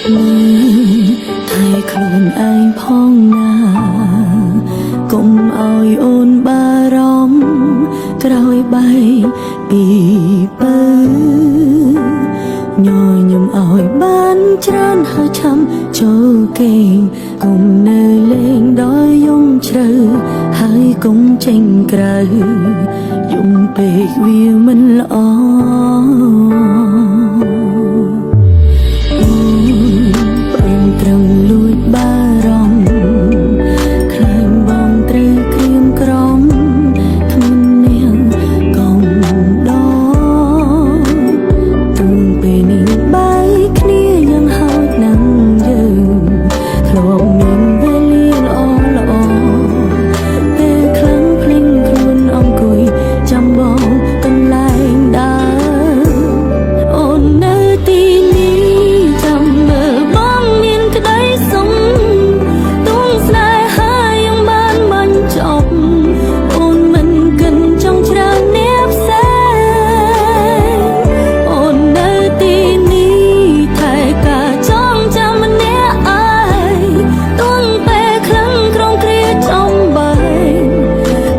thayខ្លួនឯងផងណាកុំឲ្យអូនបារម្ភក្រោយបែកពីបើញញឹមឲ្យបានច្រើនហើយឆាំចូលគេងកុំនៅលេងដោយយំជ្រៅហើយកុំចេញក្រៅយំពេកវាមិនល្អត្រឹងលួចបារម្ភខ្លាញ់បងត្រូវក្រៀមក្រំគ្មាននាងកុំដល់ទូនពេលនេះបែកគ្នាយ៉ាងហោចណាស់យើងធ្លាប់មានវេលាល្អពេលខ្លាំងភ្លេងខ្លួនអង្គុយចាំបងកន្លែងដើរអូននៅទីនេះចាំមើលបងមានក្តីសុំទួងស្នេហាយ៉ាងបានបាញ់ចប់អូនមិនកិនចង់ច្រើនអ្នកផ្សេងអូននៅទីនេះថែការចងចាំម្នាក់ឯងទួងពេលខ្លាំងក្រុងគ្រាចំបែក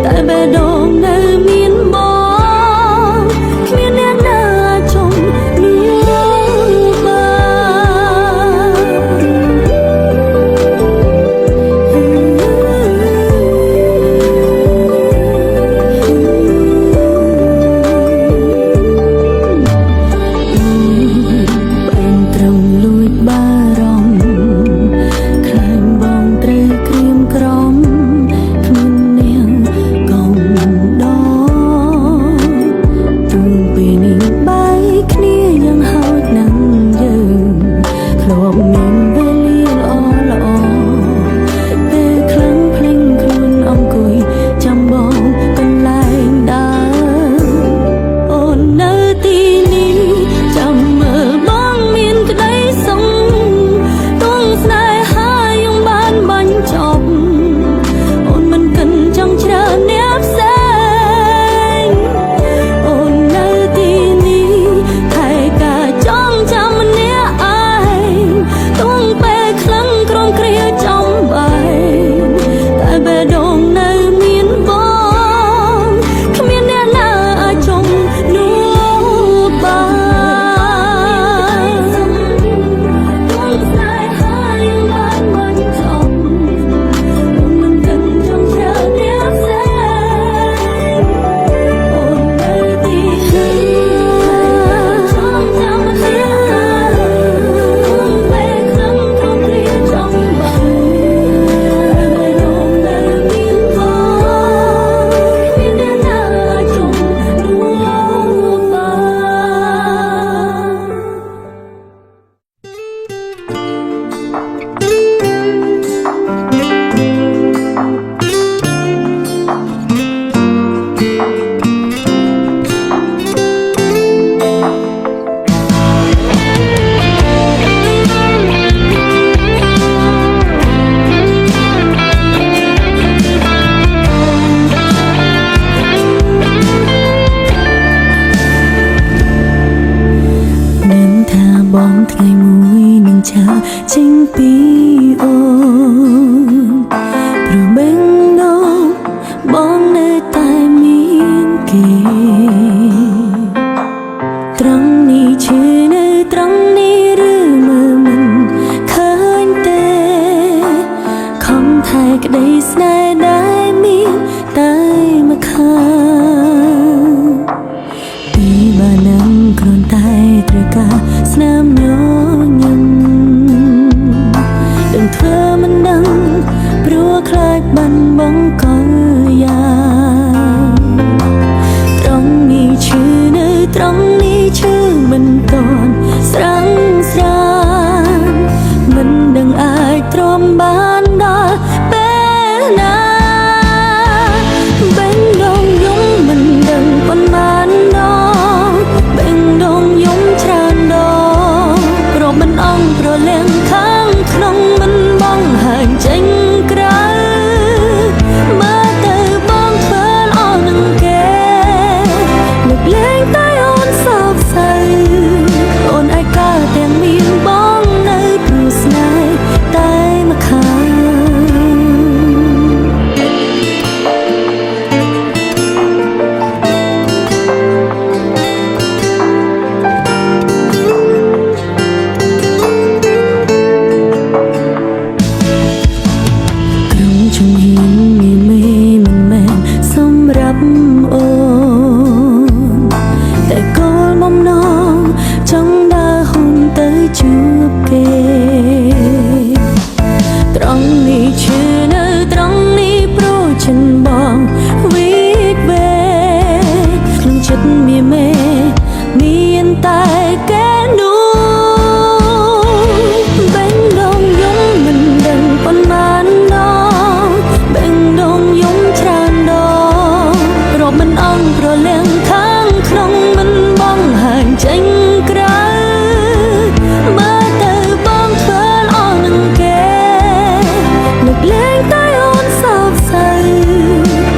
តែបេះដូងនៅមានបងគ្មានអ្នកណាចង់នោះបានបែងត្រឹមលួចបារម្ភខ្លាញ់បងត្រូវក្រៀមក្រំគ្មាននាងកុំដល់ទូនពេលនេះបែកគ្នាយ៉ាងហោចណាស់យើងធ្លាប់មានវេលាល្អពេលខ្លាំងភ្លេងខ្លួនអង្គុយចាំបងកន្លែងដើរអូននៅទីនេះចាំមើលបងមានក្តីសុំទួងស្នេហាយ៉ាងបានបាញ់ចប់អូនមិនកិនចង់ច្រើនអ្នកផ្សេងអូននៅទីនេះថែការចងចាំម្នាក់ឯងទួងពេលខ្លាំងក្រុងគ្រាចំបែកតែបេះដូងនៅមានបងគ្មានអ្នកណាអាចចង់នោះបានទួងស្នេហាយ៉ាងបានបាញ់ចប់អូនមិនកិនចង់ច្រើនអ្នកផ្សេងអូននៅទីនេះចងចាំម្នាក់ឯងទួងពេលខ្លាំងក្រុងគ្រាចំបែកតែបេះដូងនៅមានបងគ្មានអ្នកណាអាចចង់នោះបាននឹងថាបងថ្ងៃមួយនឹងចាចេញពីអូនព្រោះបេះដូងបងនៅតែមានគេត្រង់នេះឈឺនៅត្រង់នេះឬមើលមិនឃើញទេខំថែក្តីស្នេហ៍ដែលមានតែមកខាងពីបាននឹងគ្រាន់តែត្រូវការស្នាមញញឹមដឹងធ្វើមិនដឹងព្រោះខ្លាចបាត់បង់ក៏យ៉ាងត្រង់នេះឈឺនៅត្រង់នេះឈឺមិនទាន់ស្រាំងស្រានមិនដឹងអាចទ្រាំបានដល់ពេលណាបេះដូងយំមិនដឹងប៉ុន្មានដងបេះដូងយំច្រើនដងព្រោះមិនអងព្រ បំណងចង់ដើរហ៊ុនទៅជួបគេត្រង់នេះឈឺនៅត្រង់នេះព្រោះចិនបងវិកវេក្នុងចិត្តមេមានតែកែនោះបេងដងយំមិនដឹងប៉ុន្មានដងបេងដងយំច្រើនដងរាប់មិនអស់ប្រលៀងខាងក្នុងមិនបងហាញចេញក្រៅមើលទៅបងធ្វើល្អនឹងគេលើកលែងតែអូនសោកសៅ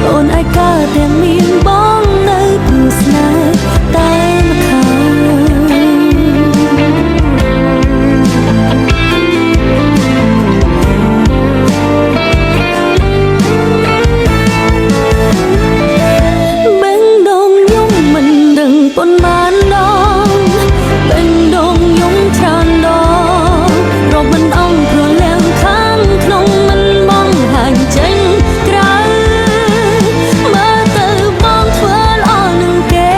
អូនឯកាទាំងមានបងនៅព្រោះស្នេហ៍តែម្ខាងបេងដងយំមិនដឹងប៉ុន្មានដងបេងដងយំច្រើនដងរាប់មិនអស់ព្រលៀងខាងក្នុងមិនបងហាញចេញក្រៅមើលទៅបងធ្វើល្អនឹងគេ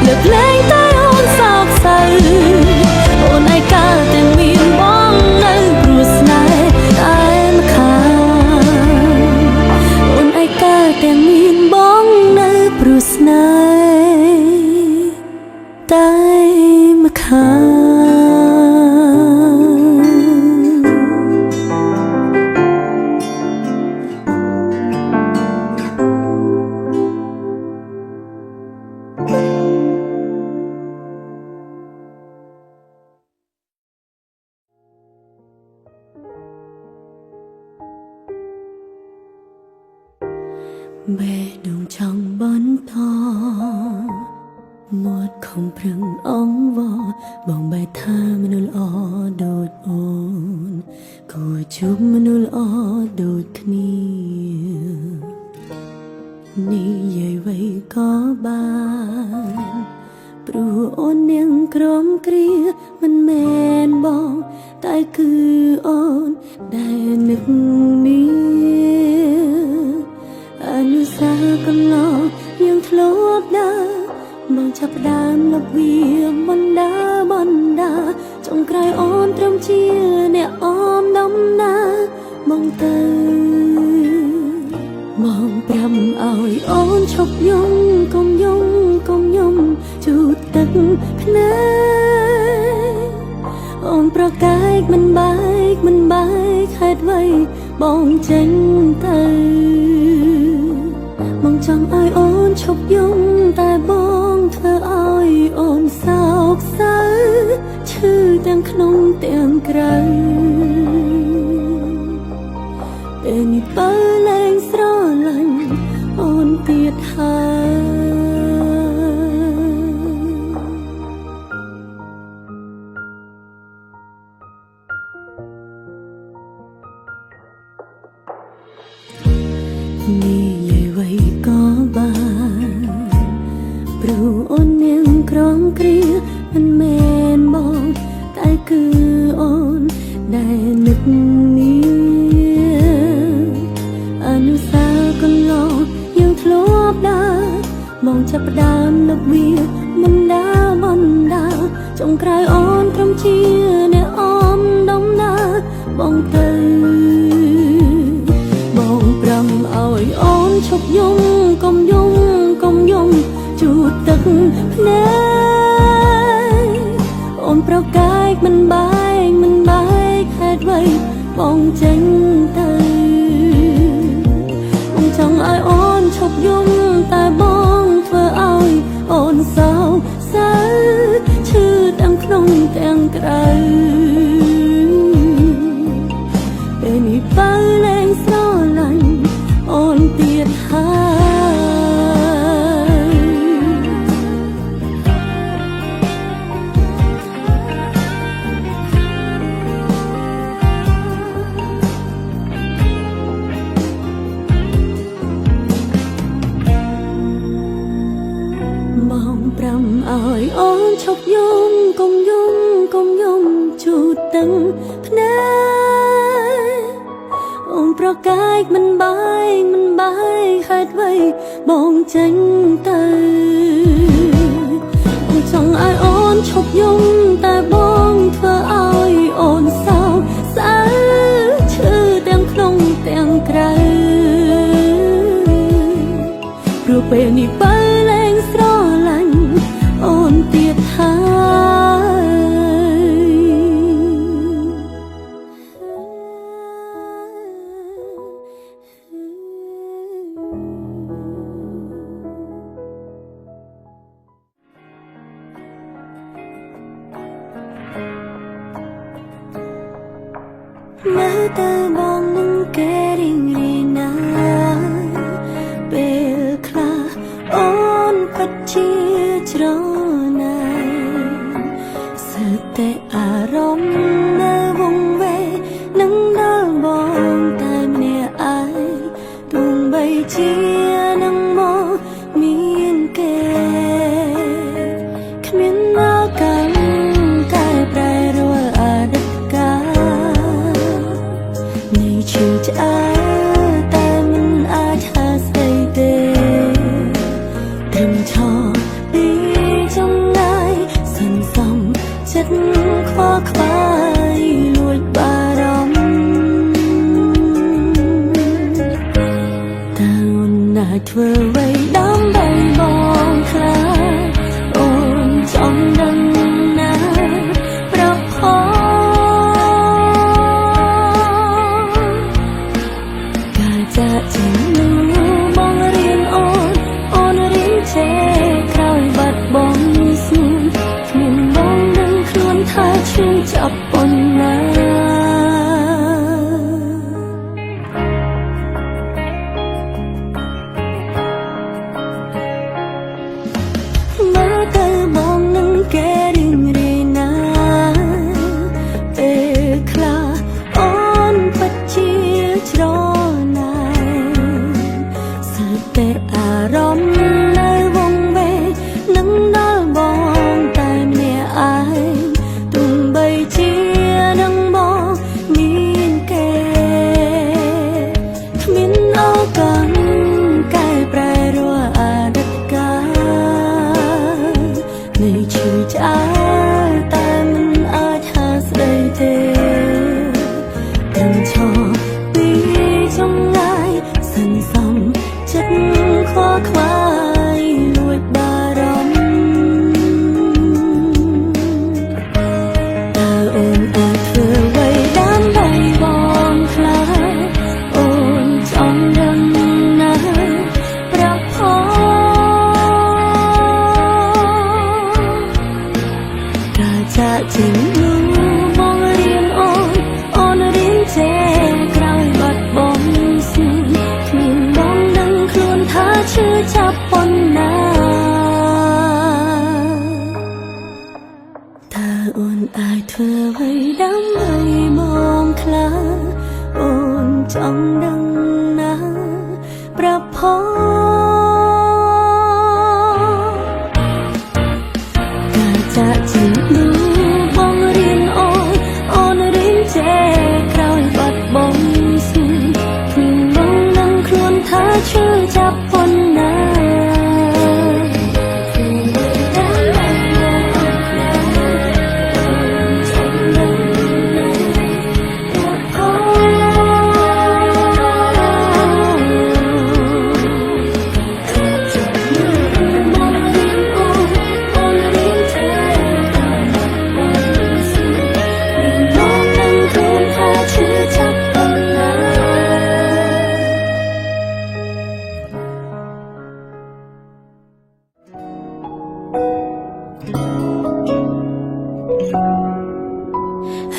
លើកលែងតែអូនសោកសៅអូនឯកាទាំងមានបងនៅព្រោះស្នេហ៍តែម្ខាងអូនឯកាទាំងមានបងនៅព្រោះស្នេហ៍តែម្ខាងបេះដូងចង់បន្តមាត់ខំប្រឹងអង្វរបងបែរថាមនុស្សល្អដូចអូនគួរជួបមនុស្សល្អដូចគ្នានិយាយໄວក៏បានព្រោះអូននាងក្រំគ្រាមិនមែនបងតែគឺអូនដែលនឹកមានអនុសាកន្លងយើងធ្លាប់ដើរមកចាប់ផ្ដើមលបវាបណ្ដាចុងក្រោយអូនត្រឹមជាអ្នកអមដំណើរមកទៅមកប្រាំឲ្យអូនឈប់យំកុំយំជូតទឹកភ្នែកអូនប្រកែកមិនបែកហេតុអ្វីបងចេញទៅបងចង់ឲ្យអូនឈប់យំតែបងធ្វើឲ្យអូនសោកសៅឈឺទាំងក្នុងទាំងក្រៅពេលនេះបើលែងស្រឡាញ់អូនទៀតហើយនិយាយໄວក៏បានព្រោះអូននាងក្រំគ្រាមិនមែនបងតែគឺអូនដែលនឹកមានអនុសាកន្លងយើងធ្លាប់ដើរមកចាប់ផ្ដើមលបវាបណ្ដាចុងក្រោយអូនត្រឹមជាអ្នកអមដំណើរបងទៅបងប្រាំឲ្យអូនឈប់យំកុំយំជូតទឹកភ្នែកអូនប្រកែកមិនបែកហេតុអ្វីបងចេញទៅបងចង់ឲ្យអូនឈប់យំតែបងធ្វើឲ្យអូនសោកសៅឈឺទាំងក្នុងទាំងក្រៅពេលនេះបើលែងស្រឡាញ់អូនទៀតហើយបងប្រាំឲ្យអូនឈប់យំកុំយំជូតទឹកភ្នែកអូនប្រកែកមិនបែកហេតុអ្វីបងចេញទៅ តែបងនឹងគេរីងរាយណាពេលខ្លះអូនពិតជាច្រណែនស្ទើរតែអារម្មណ៍នៅវង្វេងនឹងដល់បងតែម្នាក់ឯងទោះបីជានឹងមកមានគេគ្មាននៅកាន់តែប្រែរាល់អតីតកាលនៃឈឺឆ្អែតតែមិនអាចហាស្ដីទេត្រឹមឈរពីចម្ងាយសន្សំចិត្តខ្វល់ខ្វាយលួចបារម្ភតើអូនអាចធ្វើអ្វីដើម្បីបងខ្លះអូនចង់ដឹងណាប្រផការចាក់ចេញនឹងបងរៀនអូនរៀនចេះក្រោយបាត់បង់ស្នួនគ្មានបងដឹងខ្លួនថាឈឺចាប់ប៉ុណ្ណាមើលទៅបងនឹងគេរីងរាយណាពេលខ្លះអូនពិតជាច្រណែនស្ទើរតែអារម្មណ៍នៅវង្វេងនឹងដល់បងតែម្នាក់ឯងទោះបីជានឹងមកមានគេគ្មានឱកាសកែប្រែរាល់អតីតកាលនៃឈឺឆ្អែតតែមិនអាចហាស្ដីទេត្រឹមឈរពីចម្ងាយសន្សំចិត្តខ្វល់ខ្វាយលួចបារម្ភតើអូនអាចធ្វើអ្វីដើម្បីបងខ្លះអូនចង់ដឹងណាប្រផការចាក់ចេញនោះបងរៀនអូនរៀនចេះក្រោយបាត់បង់ស្នួនគ្មានបងដឹងខ្លួនថាឈឺចាប់ប៉ុណ្ណាតើអូនអាចធ្វើអ្វីដើម្បីបងខ្លះអូនចង់ដឹងណាប្រផការចាក់ចេញនោះបងរៀនអូនរៀនចេះក្រោយបាត់បង់ស្នួនគ្មានបងដឹងខ្លួនថាឈឺចាប់ប៉ុណ្ណា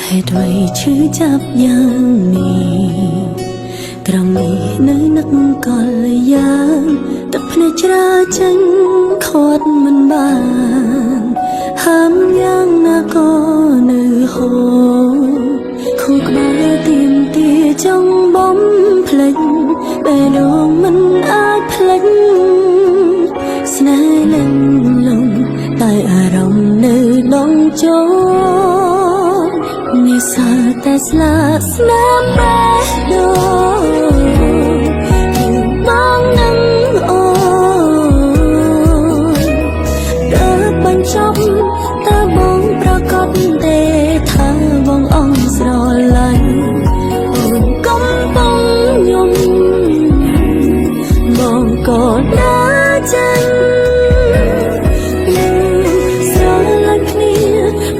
ហេតុអ្វីឈឺចាប់យ៉ាងនេះត្រង់នេះនៅនឹកកលយ៉ាងទឹកភ្នែកច្រាចេញខាត់មិនបានហាមយ៉ាងណាក៏នៅហូរខួរក្បាលទៀមទាចង់បំភ្លេចបែរដងមិនអាចភ្លេចស្នេហ៍លឹងលងតែអារម្មណ៍នៅដងចូលនេះសើតែស្លាកស្នាមបេះដូងគឺបងនឹងអូនដល់បញ្ចប់តើបងប្រកាសទេថាបងអងស្រឡាញ់អូនកំពុងយំបងក៏ដើរចេញស្រឡាញ់គ្នា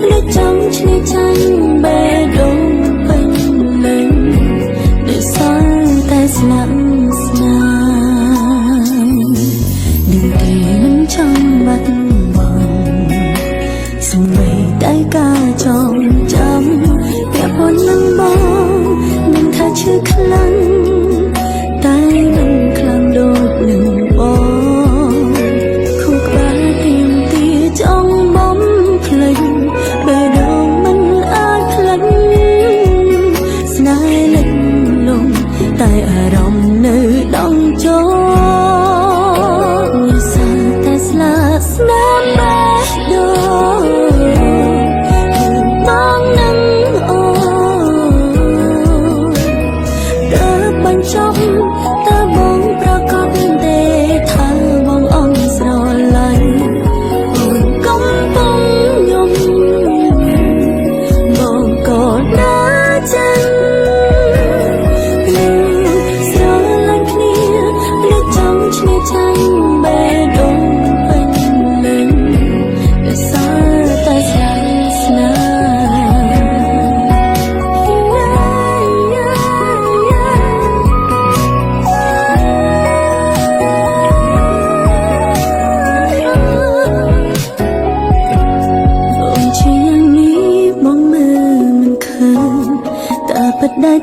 នៅចង់ឈ្នះចាញ់បេះដូងពេញលេងដែលសល់តែស្លាប់ស្នាមនឹងទេមិនចង់បាត់បង់សូម្បីតែការចងចាំពាក់ព័ន្ធនឹងបង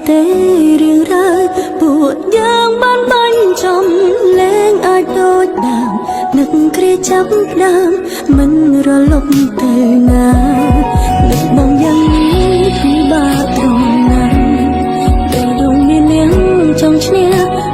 ទេរៀងរើពួកយើងបានបាញ់ចំលែងអាចដូចដើមនឹកគ្រាចាប់ដើមមិនរលប់ទៅណានឹកបងយ៉ាងនេះពិបាកត្រង់ណាពេលដងមាននាងចង់ឈ្នះ